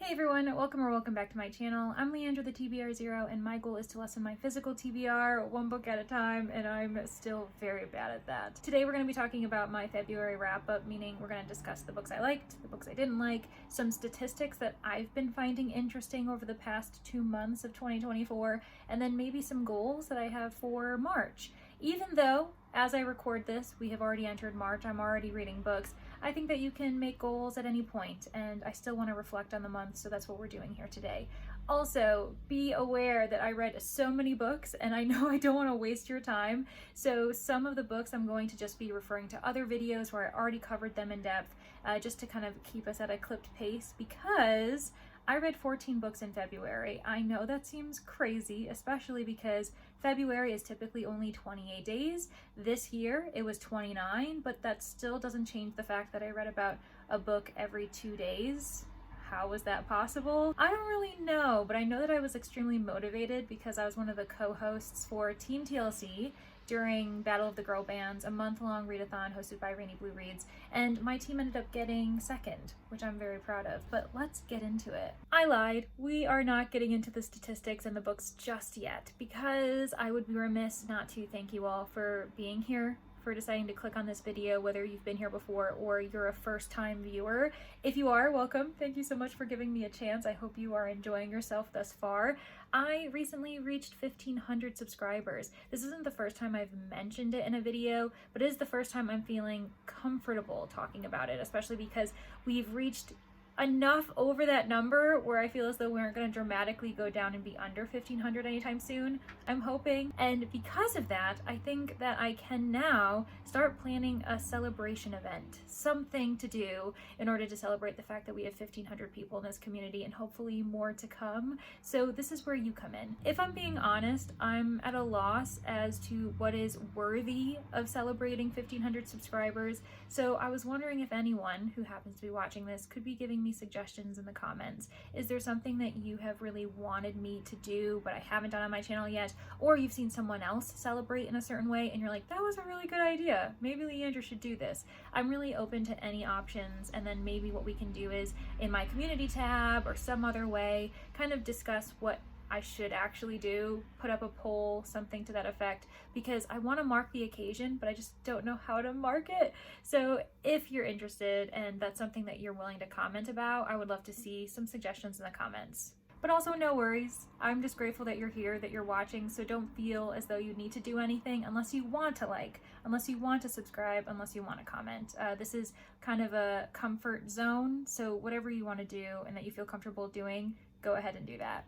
Hey everyone, welcome back to my channel. I'm Leandra the TBR0 and my goal is to lessen my physical TBR one book at a time, and I'm still very bad at that. Today we're going to be talking about my February wrap-up, meaning we're going to discuss the books I liked, the books I didn't like, some statistics that I've been finding interesting over the past 2 months of 2024, and then maybe some goals that I have for March. Even though, as I record this, we have already entered March, I'm already reading books, I think that you can make goals at any point, and I still want to reflect on the month, so that's what we're doing here today. Also, be aware that I read so many books, and I know I don't want to waste your time, so some of the books I'm going to just be referring to other videos where I already covered them in depth, just to kind of keep us at a clipped pace, because I read 14 books in February. I know that seems crazy, especially because February is typically only 28 days. This year it was 29, but that still doesn't change the fact that I read about a book every 2 days. How was that possible? I don't really know, but I know that I was extremely motivated because I was one of the co-hosts for Team TLC during Battle of the Girl Bands, a month-long readathon hosted by Harini Rereads, and my team ended up getting second, which I'm very proud of, but let's get into it. I lied. We are not getting into the statistics and the books just yet, because I would be remiss not to thank you all for being here, for deciding to click on this video, whether you've been here before or you're a first-time viewer. If you are, welcome. Thank you so much for giving me a chance. I hope you are enjoying yourself thus far. I recently reached 1,500 subscribers. This isn't the first time I've mentioned it in a video, but it is the first time I'm feeling comfortable talking about it, especially because we've reached enough over that number where I feel as though we aren't going to dramatically go down and be under 1,500 anytime soon, I'm hoping. And because of that, I think that I can now start planning a celebration event, something to do in order to celebrate the fact that we have 1,500 people in this community and hopefully more to come. So this is where you come in. If I'm being honest, I'm at a loss as to what is worthy of celebrating 1,500 subscribers. So I was wondering if anyone who happens to be watching this could be giving me suggestions in the comments. Is there something that you have really wanted me to do but I haven't done on my channel yet, or you've seen someone else celebrate in a certain way and you're like, that was a really good idea, maybe Leandra should do this? I'm really open to any options, and then maybe what we can do is in my community tab or some other way kind of discuss what I should actually do, put up a poll, something to that effect, because I want to mark the occasion, but I just don't know how to mark it. So if you're interested and that's something that you're willing to comment about, I would love to see some suggestions in the comments. But also no worries, I'm just grateful that you're here, that you're watching, so don't feel as though you need to do anything unless you want to like, unless you want to subscribe, unless you want to comment. This is kind of a comfort zone, so whatever you want to do and that you feel comfortable doing, go ahead and do that.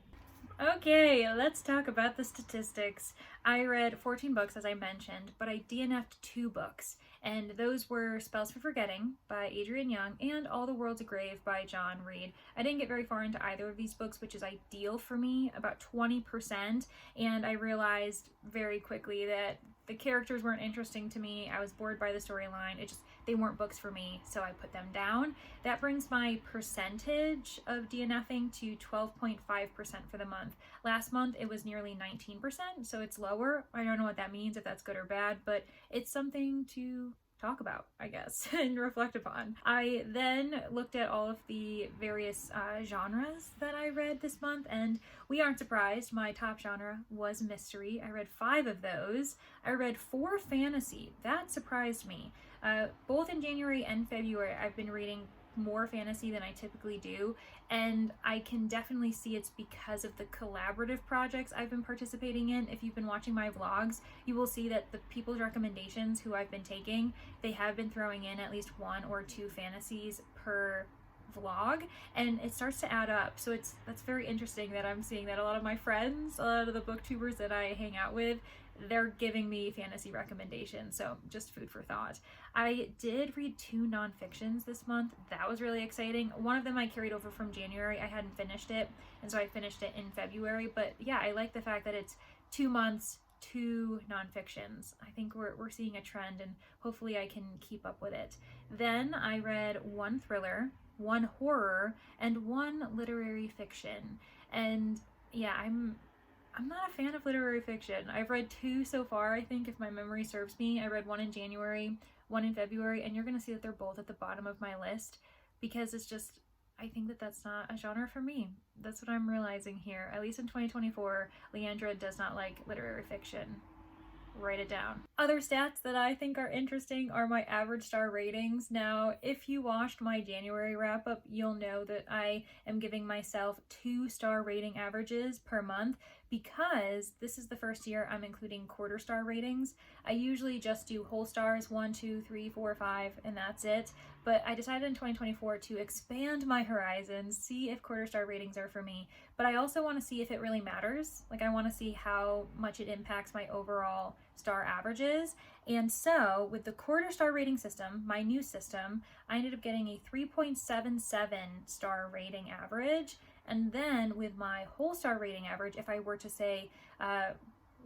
Okay, let's talk about the statistics. I read 14 books, as I mentioned, but I DNF'd 2 books, and those were Spells for Forgetting by Adrienne Young and All the World's a Grave by John Reed. I didn't get very far into either of these books, which is ideal for me, about 20%, and I realized very quickly that the characters weren't interesting to me. I was bored by the storyline. They weren't books for me, so I put them down. That brings my percentage of DNFing to 12.5% for the month. Last month it was nearly 19%, so it's lower. I don't know what that means, if that's good or bad, but it's something to talk about, I guess, and reflect upon. I then looked at all of the various genres that I read this month, and we aren't surprised, my top genre was mystery. I read 5 of those. I read 4 fantasy. That surprised me. Both in January and February, I've been reading more fantasy than I typically do, and I can definitely see it's because of the collaborative projects I've been participating in. If you've been watching my vlogs, you will see that the people's recommendations who I've been taking, they have been throwing in at least 1 or 2 fantasies per vlog, and it starts to add up. So that's very interesting that I'm seeing that a lot of my friends, a lot of the booktubers that I hang out with, they're giving me fantasy recommendations, so just food for thought. I did read 2 nonfictions this month. That was really exciting. One of them I carried over from January. I hadn't finished it, and so I finished it in February, but yeah, I like the fact that it's 2 months, 2 nonfictions. I think we're seeing a trend, and hopefully I can keep up with it. Then I read 1 thriller, 1 horror, and 1 literary fiction, and yeah, I'm not a fan of literary fiction. I've read 2 so far, I think, if my memory serves me. I read 1 in January, 1 in February, and you're gonna see that they're both at the bottom of my list because it's just, I think that that's not a genre for me. That's what I'm realizing here. At least in 2024, Leandra does not like literary fiction. Write it down. Other stats that I think are interesting are my average star ratings. Now, if you watched my January wrap up, you'll know that I am giving myself 2-star rating averages per month because this is the first year I'm including quarter star ratings. I usually just do whole stars, 1, 2, 3, 4, 5, and that's it. But I decided in 2024 to expand my horizons, see if quarter star ratings are for me. But I also want to see if it really matters. Like, I want to see how much it impacts my overall star averages. And so with the quarter star rating system, my new system, I ended up getting a 3.77 star rating average. And then with my whole star rating average, if I were to say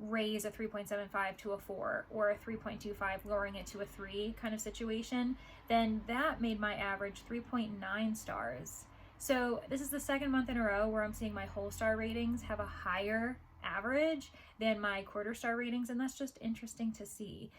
raise a 3.75 to a 4 or a 3.25 lowering it to a 3 kind of situation, then that made my average 3.9 stars. So this is the second month in a row where I'm seeing my whole star ratings have a higher average than my quarter star ratings, and that's just interesting to see.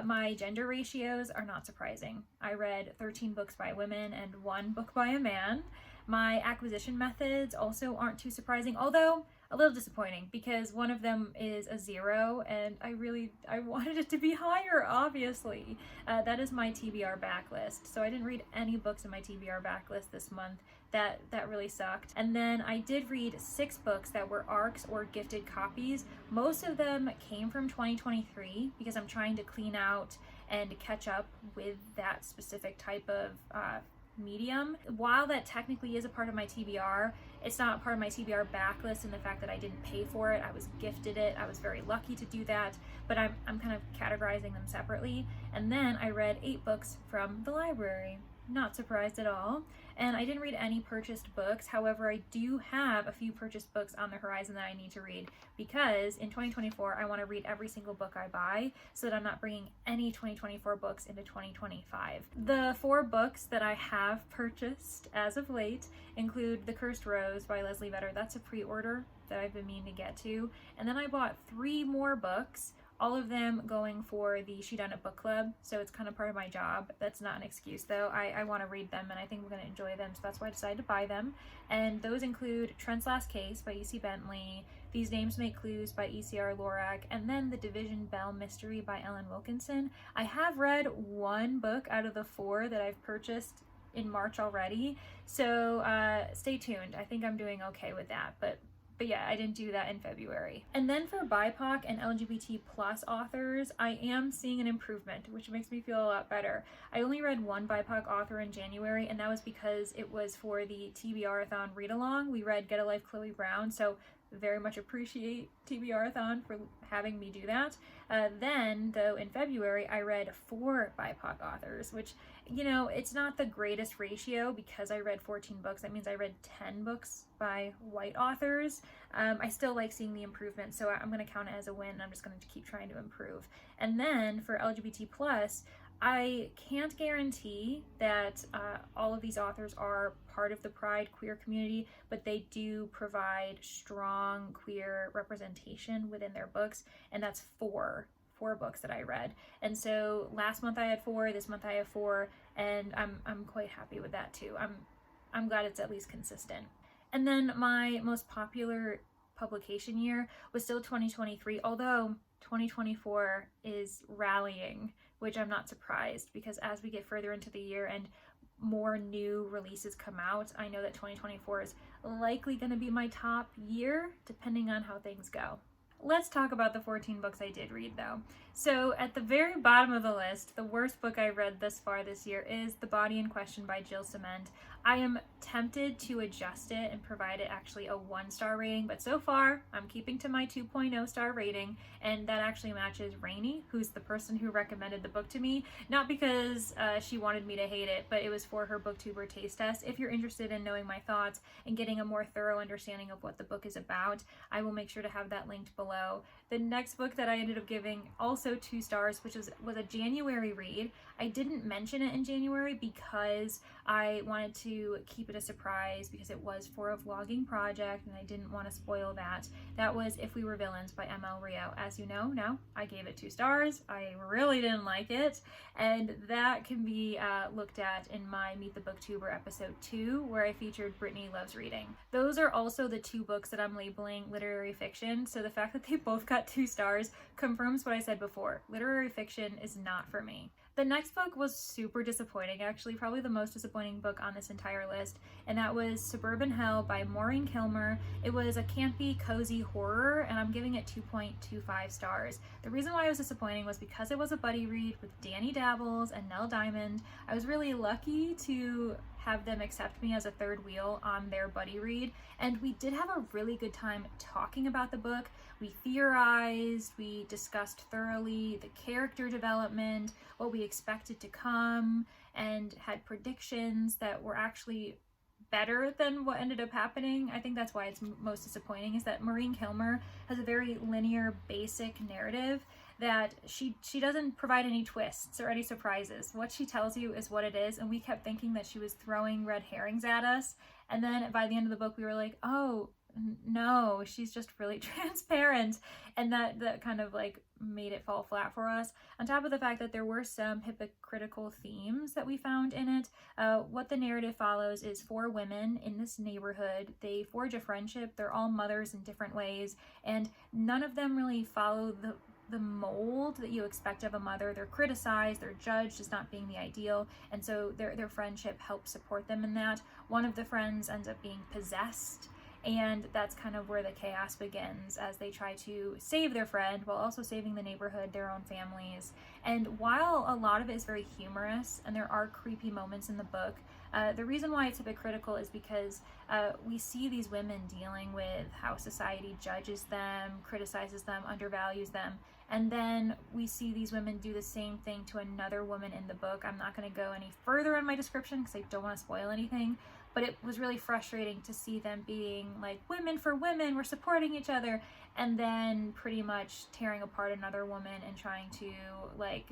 My gender ratios are not surprising. I read 13 books by women and 1 book by a man. My acquisition methods also aren't too surprising, although a little disappointing because one of them is a 0 and I wanted it to be higher, obviously. That is my TBR backlist. So I didn't read any books in my TBR backlist this month. That really sucked. And then I did read 6 books that were ARCs or gifted copies. Most of them came from 2023 because I'm trying to clean out and catch up with that specific type of medium. While that technically is a part of my TBR, it's not part of my TBR backlist in the fact that I didn't pay for it. I was gifted it. I was very lucky to do that, but I'm kind of categorizing them separately. And then I read 8 books from the library. Not surprised at all. And I didn't read any purchased books. However, I do have a few purchased books on the horizon that I need to read because in 2024, I want to read every single book I buy so that I'm not bringing any 2024 books into 2025. The 4 books that I have purchased as of late include The Cursed Rose by Leslie Vedder. That's a pre-order that I've been meaning to get to. And then I bought 3 more books, all of them going for the She Done It book club, so it's kind of part of my job. That's not an excuse though. I want to read them and I think we're going to enjoy them, so that's why I decided to buy them. And those include Trent's Last Case by E.C. Bentley, These Names Make Clues by E.C.R. Lorak, and then The Division Bell Mystery by Ellen Wilkinson. I have read 1 book out of the 4 that I've purchased in March already, so stay tuned. I think I'm doing okay with that, but yeah, I didn't do that in February. And then for BIPOC and LGBT plus authors, I am seeing an improvement, which makes me feel a lot better. I only read 1 BIPOC author in January, and that was because it was for the TBR-a-thon read-along. We read Get a Life, Chloe Brown, so very much appreciate TBR-a-thon for having me do that. Then, though, in February, I read 4 BIPOC authors, which, you know, it's not the greatest ratio because I read 14 books. That means I read 10 books by white authors. I still like seeing the improvement, so I'm going to count it as a win. I'm just going to keep trying to improve. And then for LGBT+, I can't guarantee that all of these authors are part of the Pride queer community, but they do provide strong queer representation within their books, and that's 4 books that I read. And so last month I had 4, this month I have 4, and I'm quite happy with that too. I'm glad it's at least consistent. And then my most popular publication year was still 2023, although 2024 is rallying, which I'm not surprised because as we get further into the year and more new releases come out, I know that 2024 is likely going to be my top year, depending on how things go. Let's talk about the 14 books I did read though. So at the very bottom of the list, the worst book I read thus far this year is The Body in Question by Jill Cement. I am tempted to adjust it and provide it actually a 1-star rating, but so far I'm keeping to my 2.0 star rating, and that actually matches Rainey, who's the person who recommended the book to me, not because she wanted me to hate it, but it was for her booktuber taste test. If you're interested in knowing my thoughts and getting a more thorough understanding of what the book is about, I will make sure to have that linked below. The next book that I ended up giving also 2 stars, which was a January read. I didn't mention it in January because I wanted to to keep it a surprise because it was for a vlogging project and I didn't want to spoil that. That was If We Were Villains by ML Rio. As you know, now I gave it 2 stars. I really didn't like it, and that can be looked at in my Meet the Booktuber episode 2, where I featured Brittany Loves Reading. Those are also the 2 books that I'm labeling literary fiction, so the fact that they both got 2 stars confirms what I said before. Literary fiction is not for me. The next book was super disappointing, actually probably the most disappointing book on this entire list, and that was Suburban Hell by Maureen Kilmer. It was a campy, cozy horror, and I'm giving it 2.25 stars. The reason why it was disappointing was because it was a buddy read with Danni Dabbles and Nell Diamond. I was really lucky to have them accept me as a third wheel on their buddy read, and we did have a really good time talking about the book. We theorized, we discussed thoroughly the character development, what we expected to come, and had predictions that were actually better than what ended up happening. I think that's why it's most disappointing, is that Maureen Kilmer has a very linear, basic narrative that she doesn't provide any twists or any surprises. What she tells you is what it is, and we kept thinking that she was throwing red herrings at us, and then by the end of the book we were like, oh no, she's just really transparent, and that kind of like made it fall flat for us. On top of the fact that there were some hypocritical themes that we found in it. What the narrative follows is 4 women in this neighborhood. They forge a friendship. They're all mothers in different ways, and none of them really follow the mold that you expect of a mother. They're criticized, they're judged as not being the ideal, and so their friendship helps support them in that. One of the friends ends up being possessed, and that's kind of where the chaos begins as they try to save their friend while also saving the neighborhood, their own families. And while a lot of it is very humorous and there are creepy moments in the book, the reason why it's hypocritical is because we see these women dealing with how society judges them, criticizes them, undervalues them, and then we see these women do the same thing to another woman in the book. I'm not going to go any further in my description because I don't want to spoil anything, but it was really frustrating to see them being like, women for women, we're supporting each other, and then pretty much tearing apart another woman and trying to like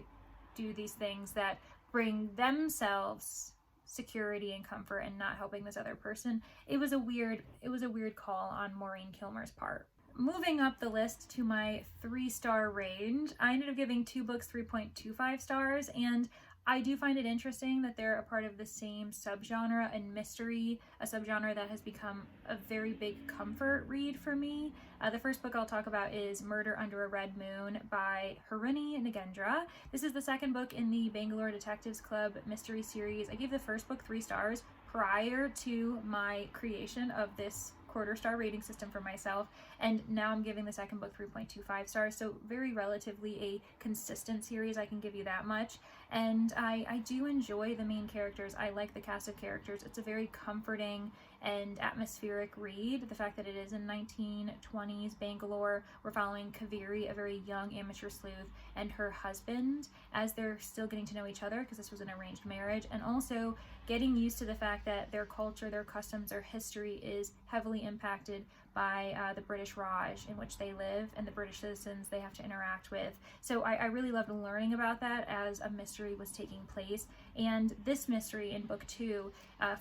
do these things that bring themselves security and comfort and not helping this other person. It was a weird call on Maureen Kilmer's part. Moving up the list to my 3-star range, I ended up giving 2 books 3.25 stars, and I do find it interesting that they're a part of the same subgenre in mystery, a subgenre that has become a very big comfort read for me. The first book I'll talk about is Murder Under a Red Moon by Harini Nagendra. This is the second book in the Bangalore Detectives Club mystery series. I gave the first book 3 stars prior to my creation of this quarter-star rating system for myself, and now I'm giving the second book 3.25 stars, so very relatively a consistent series, I can give you that much. And I do enjoy the main characters. I like the cast of characters. It's a very comforting and atmospheric read. The fact that it is in 1920s Bangalore, we're following Kaveri, a very young amateur sleuth, and her husband as they're still getting to know each other, because this was an arranged marriage, and also getting used to the fact that their culture, their customs, their history is heavily impacted by the British Raj in which they live and the British citizens they have to interact with. So I really loved learning about that as a mystery was taking place. And this mystery in book 2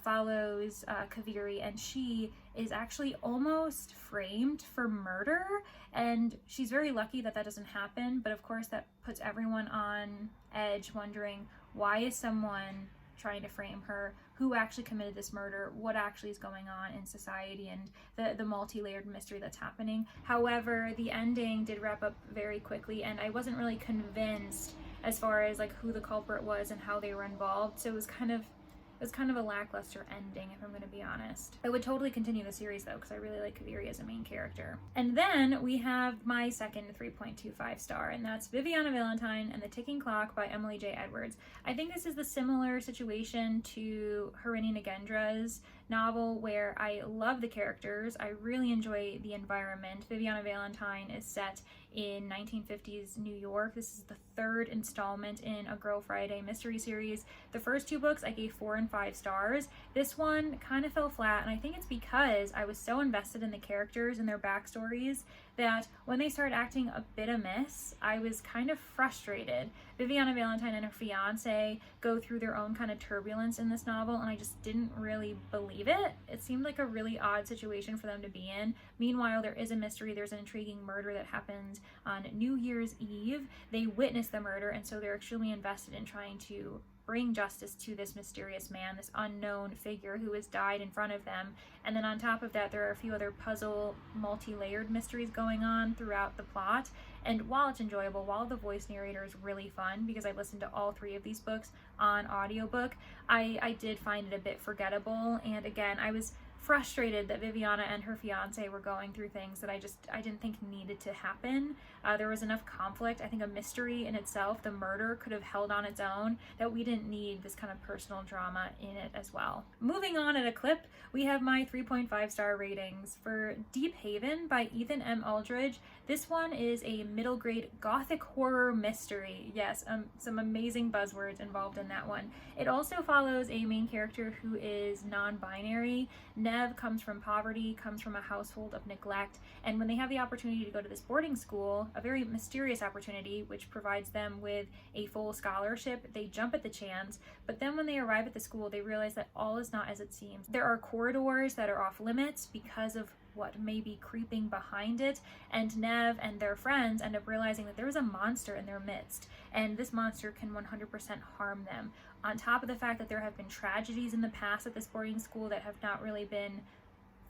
follows Kaveri, and she is actually almost framed for murder, and she's very lucky that that doesn't happen, but of course that puts everyone on edge, wondering why is someone trying to frame her, who actually committed this murder, what actually is going on in society, and the multi-layered mystery that's happening. However, the ending did wrap up very quickly, and I wasn't really convinced as far as like who the culprit was and how they were involved, so it was kind of a lackluster ending, if I'm going to be honest. I would totally continue the series though, because I really like Kaveri as a main character. And then we have my second 3.25 star, and that's Viviana, Valentine, and the Ticking Clock by Emily J. Edwards. I think this is the similar situation to Harini Nagendra's novel, where I love the characters, I really enjoy the environment. Viviana Valentine is set in 1950s New York. This is the 3rd installment in a Girl Friday mystery series. The first 2 books I gave 4 and 5 stars. This one kind of fell flat, and I think it's because I was so invested in the characters and their backstories that when they started acting a bit amiss, I was kind of frustrated. Viviana, Valentine, and her fiance go through their own kind of turbulence in this novel, and I just didn't really believe it. It seemed like a really odd situation for them to be in. Meanwhile, there is a mystery. There's an intriguing murder that happens on New Year's Eve. They witness the murder, and so they're extremely invested in trying to bring justice to this mysterious man, this unknown figure who has died in front of them. And then on top of that, there are a few other puzzle, multi-layered mysteries going on throughout the plot. And while it's enjoyable, while the voice narrator is really fun, because I listened to all 3 of these books on audiobook, I did find it a bit forgettable. And again, I was frustrated that Viviana and her fiance were going through things that I didn't think needed to happen. There was enough conflict. I think a mystery in itself, the murder, could have held on its own, that we didn't need this kind of personal drama in it as well. Moving on at a clip, we have my 3.5 star ratings. For Deephaven by Ethan M. Aldridge, this one is a middle grade gothic horror mystery. Yes, some amazing buzzwords involved in that one. It also follows a main character who is non-binary. Nev comes from poverty, comes from a household of neglect, and when they have the opportunity to go to this boarding school, a very mysterious opportunity which provides them with a full scholarship, they jump at the chance. But then when they arrive at the school, they realize that all is not as it seems. There are corridors that are off limits because of what may be creeping behind it, and Nev and their friends end up realizing that there is a monster in their midst, and this monster can 100% harm them. On top of the fact that there have been tragedies in the past at this boarding school that have not really been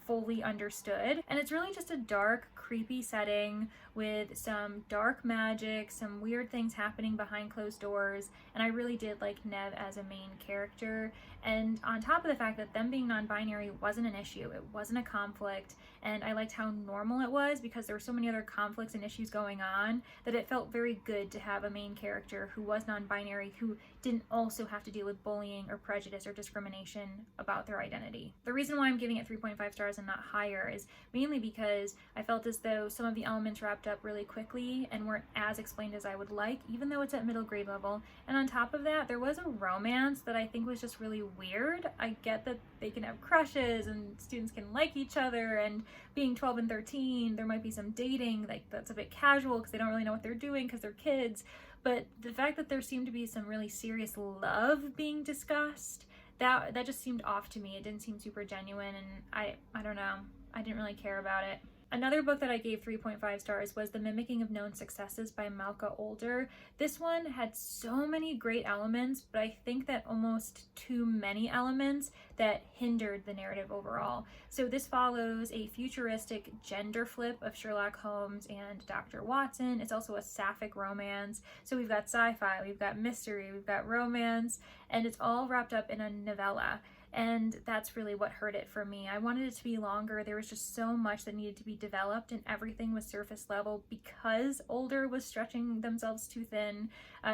fully understood. And it's really just a dark, creepy setting with some dark magic, some weird things happening behind closed doors, and I really did like Nev as a main character. And on top of the fact that them being non-binary wasn't an issue, it wasn't a conflict, and I liked how normal it was because there were so many other conflicts and issues going on that it felt very good to have a main character who was non-binary who didn't also have to deal with bullying or prejudice or discrimination about their identity. The reason why I'm giving it 3.5 stars and not higher is mainly because I felt as though some of the elements wrapped up really quickly and weren't as explained as I would like, even though it's at middle grade level. And on top of that, there was a romance that I think was just really weird. I get that they can have crushes and students can like each other, and being 12 and 13, there might be some dating like that's a bit casual because they don't really know what they're doing because they're kids. But the fact that there seemed to be some really serious love being discussed, that just seemed off to me. It didn't seem super genuine, and I don't know. I didn't really care about it. Another book that I gave 3.5 stars was The Mimicking of Known Successes by Malka Older. This one had so many great elements, but I think that almost too many elements that hindered the narrative overall. So this follows a futuristic gender flip of Sherlock Holmes and Dr. Watson. It's also a sapphic romance. So we've got sci-fi, we've got mystery, we've got romance, and it's all wrapped up in a novella. And that's really what hurt it for me. I wanted it to be longer. There was just so much that needed to be developed, and everything was surface level because Older was stretching themselves too thin.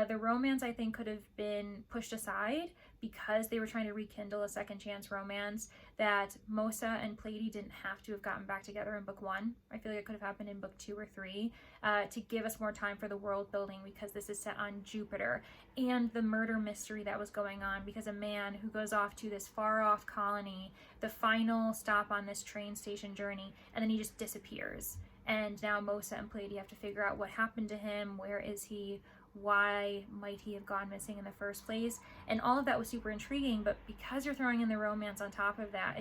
The romance, I think, could have been pushed aside because they were trying to rekindle a second chance romance that Mosa and Plady didn't have to have gotten back together in book 1. I feel like it could have happened in book 2 or 3 to give us more time for the world building, because this is set on Jupiter, and the murder mystery that was going on because a man who goes off to this far off colony, the final stop on this train station journey, and then he just disappears. And now Mosa and Plady have to figure out what happened to him, where is he, why might he have gone missing in the first place, and all of that was super intriguing. But because you're throwing in the romance on top of that,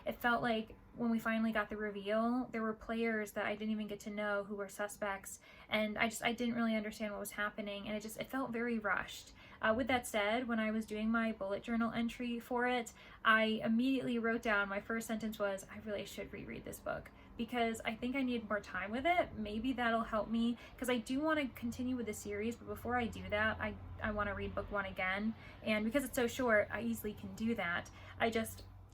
it felt like when we finally got the reveal, there were players that I didn't even get to know who were suspects, and I didn't really understand what was happening, and it felt very rushed. With that said, when I was doing my bullet journal entry for it, I immediately wrote down, my first sentence was, I really should reread this book, because I think I need more time with it. Maybe that'll help me, because I do want to continue with the series, but before I do that, I want to read book 1 again, and because it's so short, I easily can do that.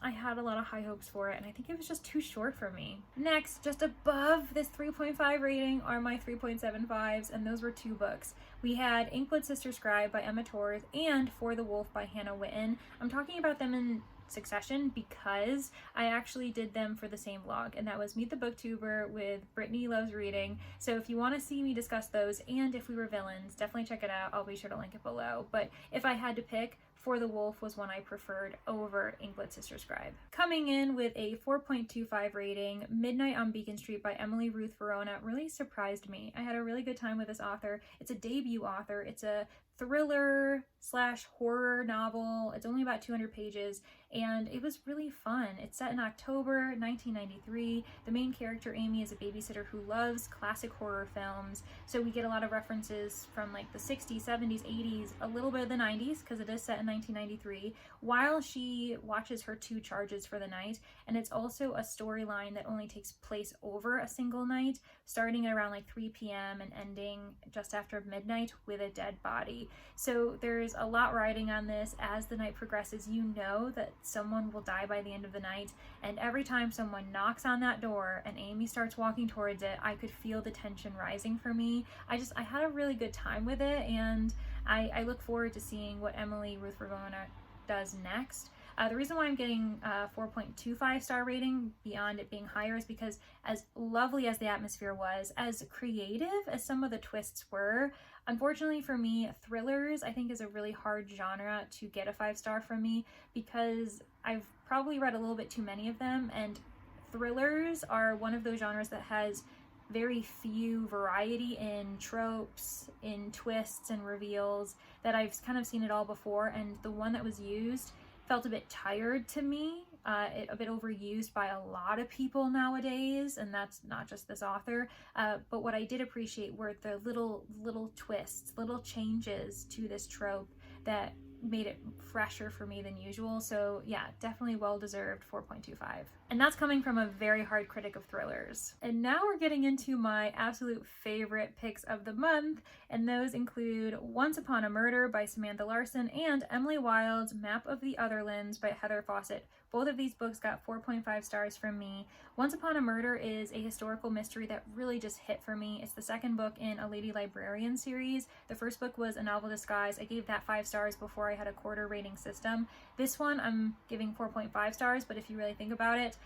I had a lot of high hopes for it, and I think it was just too short for me. Next, just above this 3.5 rating are my 3.75s, and those were 2 books. We had Inkwood Sister Scribe by Emma Torres and For the Wolf by Hannah Witten. I'm talking about them in succession because I actually did them for the same vlog, and that was Meet the Booktuber with Brittany Loves Reading. So if you want to see me discuss those, and If We Were Villains, definitely check it out. I'll be sure to link it below. But if I had to pick, For the Wolf was one I preferred over Inkblot Sister Scribe. Coming in with a 4.25 rating, Midnight on Beacon Street by Emily Ruth Verona really surprised me. I had a really good time with this author. It's a debut author. It's a thriller / horror novel. It's only about 200 pages and it was really fun. It's set in October 1993. The main character, Amy, is a babysitter who loves classic horror films. So we get a lot of references from like the 60s, 70s, 80s, a little bit of the 90s because it is set in 1993 while she watches her 2 charges for the night. And it's also a storyline that only takes place over a single night, starting at around like 3 p.m. and ending just after midnight with a dead body. So there's a lot riding on this. As the night progresses, you know that someone will die by the end of the night, and every time someone knocks on that door and Amy starts walking towards it, I could feel the tension rising for me. I had a really good time with it, and I look forward to seeing what Emily Ruth Verona does next. The reason why I'm getting a 4.25 star rating beyond it being higher is because as lovely as the atmosphere was, as creative as some of the twists were, unfortunately for me, thrillers I think is a really hard genre to get a 5-star from me because I've probably read a little bit too many of them, and thrillers are one of those genres that has very few variety in tropes, in twists and reveals, that I've kind of seen it all before, and the one that was used felt a bit tired to me, a bit overused by a lot of people nowadays, and that's not just this author. But what I did appreciate were the little twists, little changes to this trope that made it fresher for me than usual. So yeah, definitely well-deserved 4.25. And that's coming from a very hard critic of thrillers. And now we're getting into my absolute favorite picks of the month, and those include Once Upon a Murder by Samantha Larsen and Emily Wilde's Map of the Otherlands by Heather Fawcett. Both of these books got 4.5 stars from me. Once Upon a Murder is a historical mystery that really just hit for me. It's the second book in a Lady Librarian series. The first book was A Novel Disguise. I gave that 5 stars before I had a quarter rating system. This one I'm giving 4.5 stars, but if you really think about it,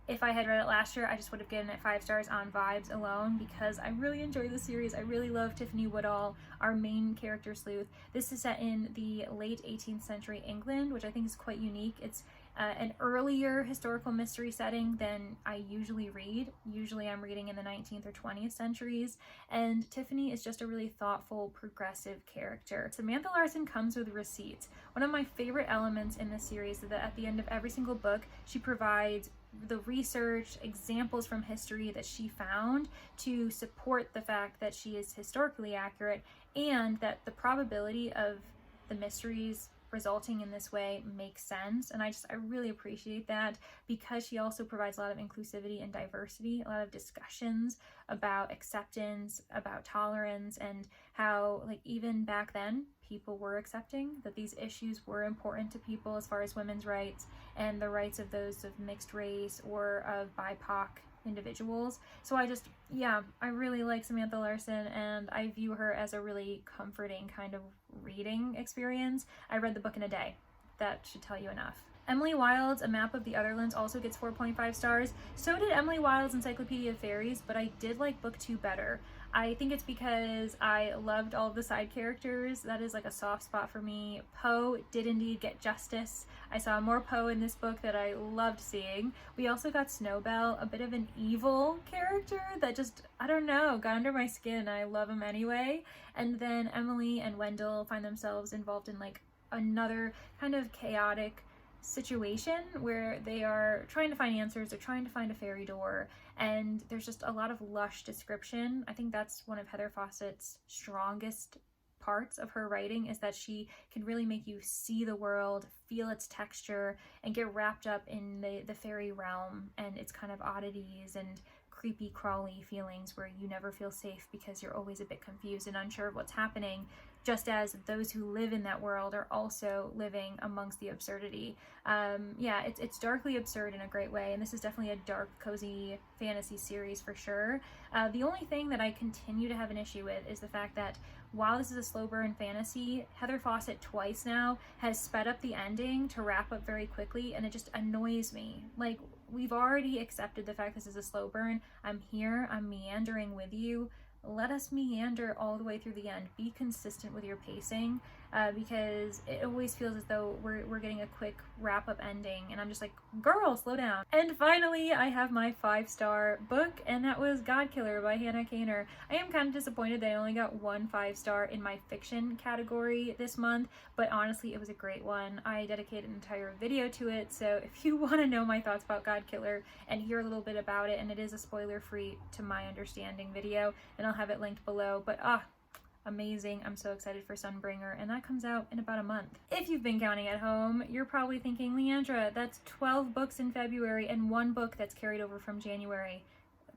if I had read it last year, I just would have given it 5 stars on vibes alone because I really enjoy the series. I really love Tiffany Woodall, our main character sleuth. This is set in the late 18th century England, which I think is quite unique. It's an earlier historical mystery setting than I usually read. Usually I'm reading in the 19th or 20th centuries, and Tiffany is just a really thoughtful, progressive character. Samantha Larsen comes with receipts. One of my favorite elements in this series is that at the end of every single book, she provides the research, examples from history that she found to support the fact that she is historically accurate and that the probability of the mysteries resulting in this way makes sense. And I really appreciate that because she also provides a lot of inclusivity and diversity, a lot of discussions about acceptance, about tolerance, and how like even back then people were accepting that these issues were important to people as far as women's rights and the rights of those of mixed race or of BIPOC individuals. So I really like Samantha Larsen, and I view her as a really comforting kind of reading experience. I read the book in a day. That should tell you enough. Emily Wilde's A Map of the Otherlands also gets 4.5 stars. So did Emily Wilde's Encyclopedia of Fairies, but I did like book 2 better. I think it's because I loved all of the side characters. That is like a soft spot for me. Poe did indeed get justice. I saw more Poe in this book that I loved seeing. We also got Snowbell, a bit of an evil character that just, I don't know, got under my skin. I love him anyway. And then Emily and Wendell find themselves involved in like another kind of chaotic situation where they are trying to find answers, they're trying to find a fairy door, and there's just a lot of lush description. I think that's one of Heather Fawcett's strongest parts of her writing, is that she can really make you see the world, feel its texture, and get wrapped up in the fairy realm and its kind of oddities and creepy crawly feelings where you never feel safe because you're always a bit confused and unsure of what's happening, just as those who live in that world are also living amongst the absurdity. It's darkly absurd in a great way, and this is definitely a dark, cozy fantasy series for sure. The only thing that I continue to have an issue with is the fact that while this is a slow burn fantasy, Heather Fawcett twice now has sped up the ending to wrap up very quickly, and it just annoys me. Like, we've already accepted the fact this is a slow burn. I'm here, I'm meandering with you. Let us meander all the way through the end. Be consistent with your pacing. because it always feels as though we're getting a quick wrap-up ending, and I'm just like, girl, slow down. And finally, I have my 5-star book, and that was Godkiller by Hannah Kaner. I am kind of disappointed that I only got 1 5-star in my fiction category this month, but honestly, it was a great one. I dedicated an entire video to it, so if you want to know my thoughts about Godkiller and hear a little bit about it, and it is a spoiler-free to my understanding video, and I'll have it linked below, but amazing. I'm so excited for Sunbringer, and that comes out in about a month. If you've been counting at home, you're probably thinking, Leandra, that's 12 books in February and 1 book that's carried over from January.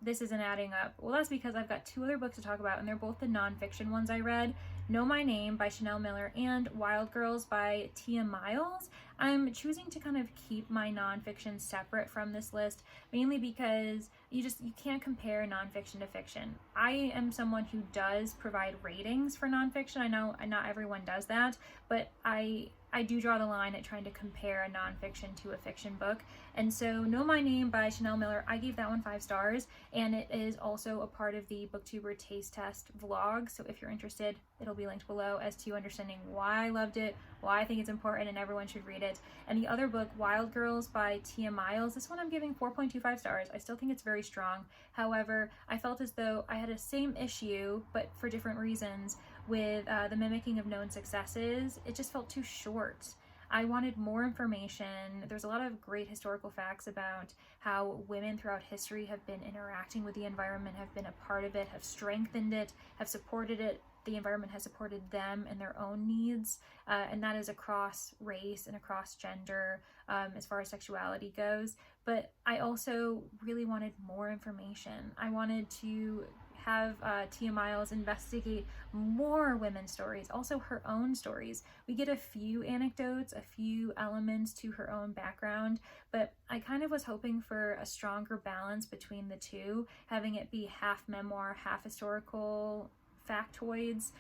This isn't adding up. Well, that's because I've got 2 other books to talk about, and they're both the nonfiction ones I read. Know My Name by Chanel Miller and Wild Girls by Tia Miles. I'm choosing to kind of keep my nonfiction separate from this list, mainly because you can't compare nonfiction to fiction. I am someone who does provide ratings for nonfiction. I know not everyone does that, but I do draw the line at trying to compare a nonfiction to a fiction book. And so Know My Name by Chanel Miller, I gave that one 5 stars, and it is also a part of the BookTuber taste test vlog. So if you're interested, it'll be linked below as to understanding why I loved it, why I think it's important and everyone should read it. And the other book, Wild Girls by Tia Miles, this one I'm giving 4.25 stars. I still think it's very strong. However, I felt as though I had a same issue, but for different reasons, with the mimicking of known successes. It just felt too short. I wanted more information. There's a lot of great historical facts about how women throughout history have been interacting with the environment, have been a part of it, have strengthened it, have supported it. The environment has supported them and their own needs, and that is across race and across gender as far as sexuality goes. But I also really wanted more information. I wanted to have Tia Miles investigate more women's stories, also her own stories. We get a few anecdotes, a few elements to her own background, but I kind of was hoping for a stronger balance between the two, having it be half memoir, half historical factoids,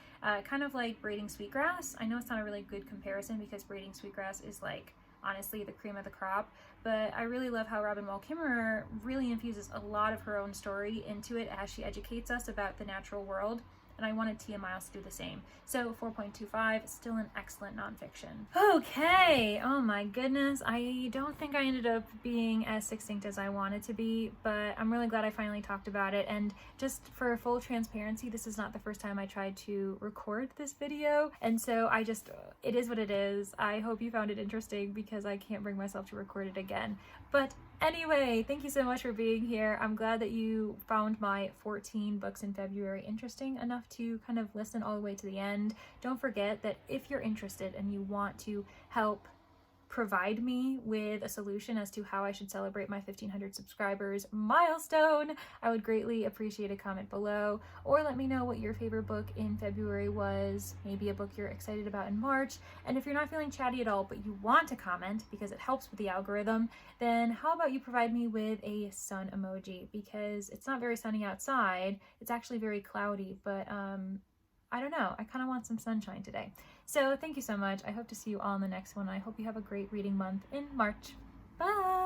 kind of like Braiding Sweetgrass. I know it's not a really good comparison because Braiding Sweetgrass is like honestly the cream of the crop, but I really love how Robin Wall Kimmerer really infuses a lot of her own story into it as she educates us about the natural world, and I wanted Tia Miles to do the same. So 4.25, still an excellent nonfiction. Okay, oh my goodness, I don't think I ended up being as succinct as I wanted to be, but I'm really glad I finally talked about it. And just for full transparency, this is not the first time I tried to record this video, and so it is what it is. I hope you found it interesting because I can't bring myself to record it again. But anyway, thank you so much for being here. I'm glad that you found my 14 books in February interesting enough to kind of listen all the way to the end. Don't forget that if you're interested and you want to help provide me with a solution as to how I should celebrate my 1,500 subscribers milestone, I would greatly appreciate a comment below, or let me know what your favorite book in February was, maybe a book you're excited about in March. And if you're not feeling chatty at all, but you want to comment because it helps with the algorithm, then how about you provide me with a sun emoji, because it's not very sunny outside. It's actually very cloudy, but I don't know, I kind of want some sunshine today. So thank you so much. I hope to see you all in the next one. I hope you have a great reading month in March. Bye!